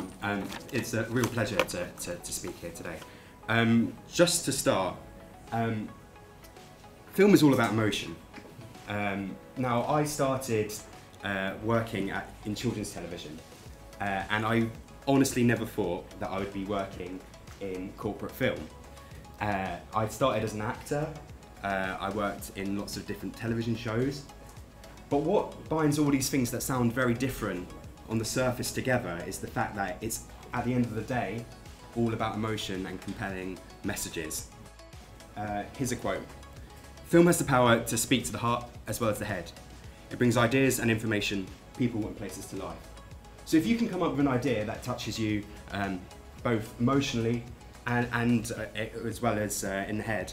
everyone. It's a real pleasure to speak here today. Just to start, film is all about emotion. Now, I started working in children's television, and I honestly never thought that I would be working in corporate film. I started as an actor. I worked in lots of different television shows. But what binds all these things that sound very different on the surface together is the fact that it's, at the end of the day, all about emotion and compelling messages. Here's a quote. Film has the power to speak to the heart as well as the head. It brings ideas and information, people and places to life. So if you can come up with an idea that touches you both emotionally and as well as in the head,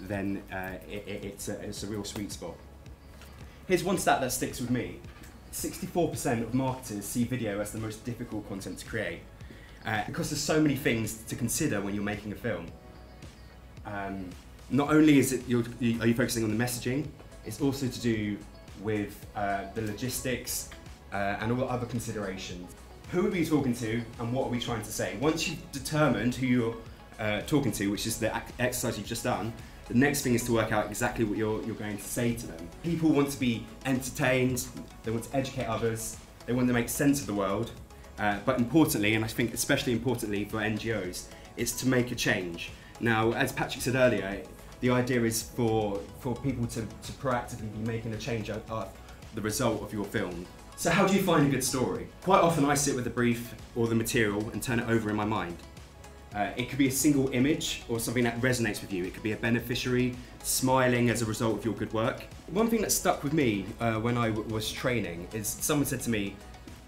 then it's a real sweet spot. Here's one stat that sticks with me. 64% of marketers see video as the most difficult content to create because there's so many things to consider when you're making a film. Not only is it are you focusing on the messaging, it's also to do with the logistics and all the other considerations. Who are we talking to and what are we trying to say? Once you've determined who you're talking to, which is the exercise you've just done, the next thing is to work out exactly what you're going to say to them. People want to be entertained, they want to educate others, they want to make sense of the world, but importantly, and I think especially importantly for NGOs, it's to make a change. Now, as Patrick said earlier, the idea is for people to proactively be making a change of the result of your film. So how do you find a good story? Quite often I sit with the brief or the material and turn it over in my mind. It could be a single image or something that resonates with you. It could be a beneficiary smiling as a result of your good work. One thing that stuck with me when I was training is someone said to me,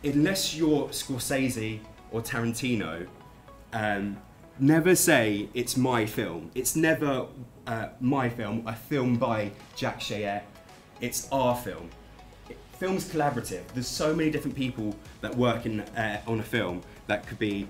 unless you're Scorsese or Tarantino, never say it's my film. It's never my film, a film by Jack Cheyette. It's our film. Film's collaborative. There's so many different people that work on a film. That could be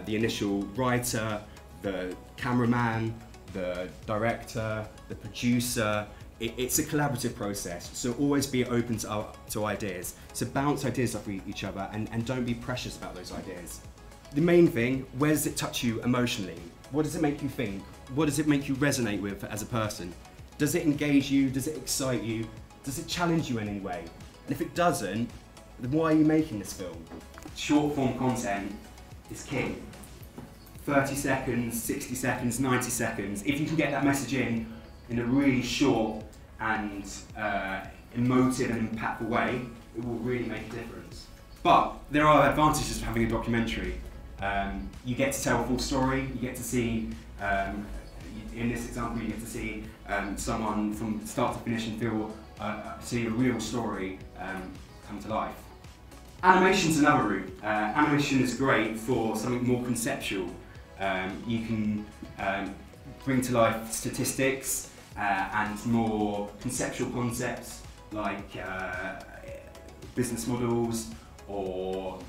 the initial writer, the cameraman, the director, the producer. It's a collaborative process, so always be open to ideas. So bounce ideas off each other and don't be precious about those ideas. The main thing, where does it touch you emotionally? What does it make you think? What does it make you resonate with as a person? Does it engage you? Does it excite you? Does it challenge you in any way? And if it doesn't, then why are you making this film? Short form content is king. 30 seconds, 60 seconds, 90 seconds. If you can get that message in a really short and emotive and impactful way, it will really make a difference. But there are advantages of having a documentary. You get to tell a full story, you get to see, in this example, you get to see someone from start to finish and see a real story come to life. Animation's another route. Animation is great for something more conceptual. You can bring to life statistics and more conceptual concepts like business models, or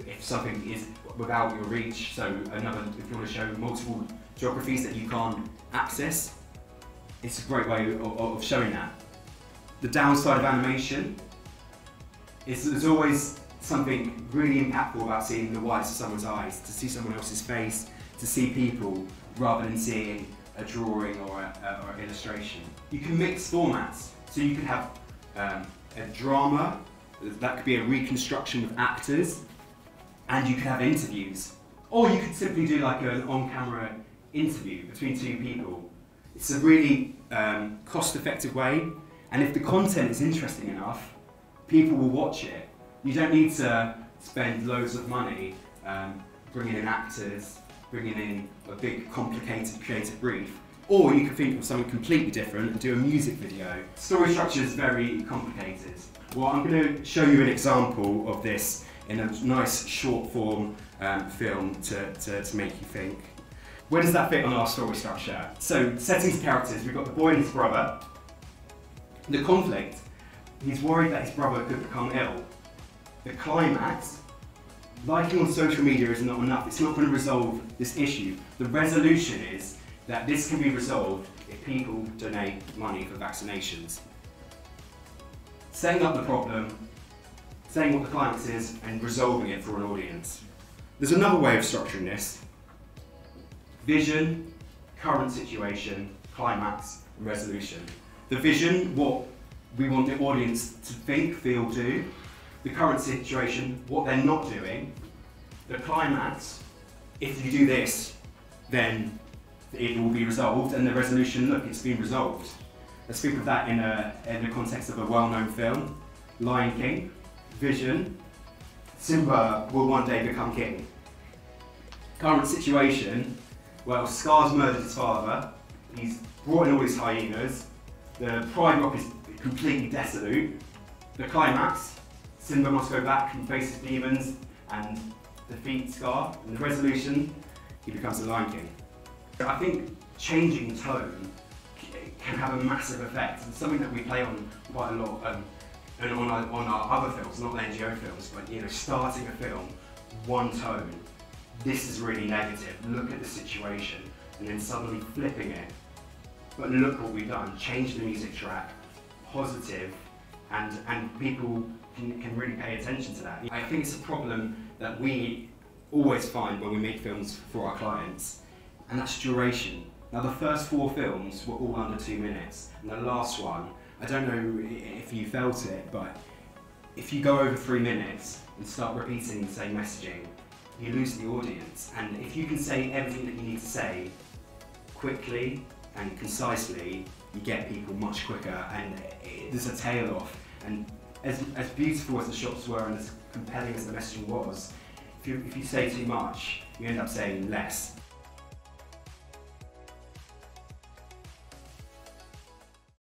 if something is without your reach, so if you want to show multiple geographies that you can't access, it's a great way of showing that. The downside of animation is there's always something really impactful about seeing the whites of someone's eyes, to see someone else's face, to see people, rather than seeing a drawing or an illustration. You can mix formats, so you could have a drama, that could be a reconstruction of actors, and you could have interviews. Or you could simply do like an on-camera interview between two people. It's a really cost-effective way, and if the content is interesting enough, people will watch it. You don't need to spend loads of money bringing in actors, bringing in a big, complicated, creative brief. Or you could think of something completely different and do a music video. Story structure is very complicated. Well, I'm going to show you an example of this in a nice short-form film to make you think. Where does that fit on our story structure? So, settings and characters, we've got the boy and his brother. The conflict, he's worried that his brother could become ill. The climax, liking on social media is not enough. It's not going to resolve this issue. The resolution is that this can be resolved if people donate money for vaccinations. Setting up the problem, saying what the climax is and resolving it for an audience. There's another way of structuring this. Vision, current situation, climax, and resolution. The vision, what we want the audience to think, feel, do. The current situation, what they're not doing. The climax, if you do this, then it will be resolved, and the resolution, look, it's been resolved. Let's speak of that in the context of a well-known film, Lion King. Vision, Simba will one day become king. Current situation, well, Scar's murdered his father, he's brought in all his hyenas, the Pride Rock is completely desolate. The climax, Simba must go back and face his demons and defeat Scar. And the resolution, he becomes the Lion King. I think changing tone can have a massive effect. It's something that we play on quite a lot, and on our other films, not the NGO films, but starting a film, one tone. This is really negative. Look at the situation, and then suddenly flipping it. But look what we've done. Change the music track, positive, and people can really pay attention to that. I think it's a problem that we always find when we make films for our clients, and that's duration. Now the first 4 films were all under 2 minutes, and the last one, I don't know if you felt it, but if you go over 3 minutes and start repeating the same messaging, you lose the audience. And if you can say everything that you need to say quickly and concisely, you get people much quicker, and there's a tail off. And as beautiful as the shots were and as compelling as the messaging was, if you say too much, you end up saying less.